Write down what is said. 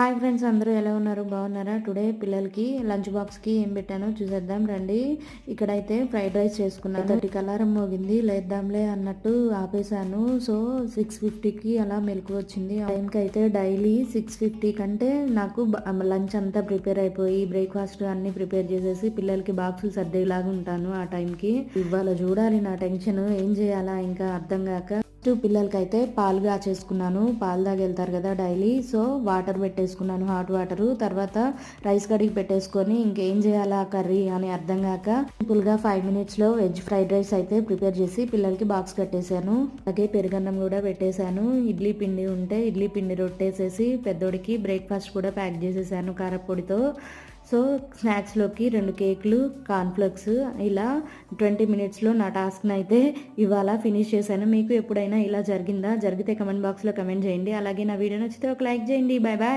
Hi friends, అందరూ ఎలా ఉన్నారు? బాగున్నారా? టుడే పిల్లలకి లంచ్ బాక్స్కి ఏం పెట్టానో చూసేద్దాం రండి. ఇక్కడైతే ఫ్రైడ్ రైస్ చేసుకున్నాను. 30కి అలారం మోగింది, లేద్దాంలే అన్నట్టు ఆపేసాను. సో 6:50కి అలా మెలకు వచ్చింది. టైంకి అయితే డైలీ 6:50 కంటే నాకు లంచ్ అంతా ప్రిపేర్ అయిపోయి బ్రేక్ఫాస్ట్ అన్ని ప్రిపేర్ చేసేసి పిల్లలకి బాక్సులు సర్దేలాగా ఉంటాను ఆ టైంకి. ఇవాళ చూడాలి నా టెన్షన్, ఏం చేయాలా ఇంకా అర్థం కాక. పిల్లలకి అయితే పాలు కాచేసుకున్నాను. పాలు తాగి వెళ్తారు కదా డైలీ. సో వాటర్ పెట్టేసుకున్నాను, హాట్ వాటర్. తర్వాత రైస్ కడిగి పెట్టేసుకొని ఇంకేం చేయాలా కర్రీ అని అర్థం కాక సింపుల్గా 5 minutesలో వెజ్ ఫ్రైడ్ రైస్ అయితే ప్రిపేర్ చేసి పిల్లలకి బాక్స్ కట్టేశాను. అలాగే పెరుగన్నం కూడా పెట్టేశాను. ఇడ్లీ పిండి ఉంటే ఇడ్లీ పిండి రొట్టేసేసి పెద్దోడికి బ్రేక్ఫాస్ట్ కూడా ప్యాక్ చేసేసాను కారపొడితో. సో స్నాక్స్లోకి 2 కేకులు, కార్న్ఫ్లెక్స్, ఇలా 20 minutesలో నా టాస్క్ని అయితే ఇవాళ ఫినిష్ చేశాను. మీకు ఎప్పుడైనా ఇలా జరిగిందా? జరిగితే కమెంట్ బాక్స్లో కమెంట్ చేయండి. అలాగే నా వీడియో నచ్చితే ఒక లైక్ చేయండి. Bye bye.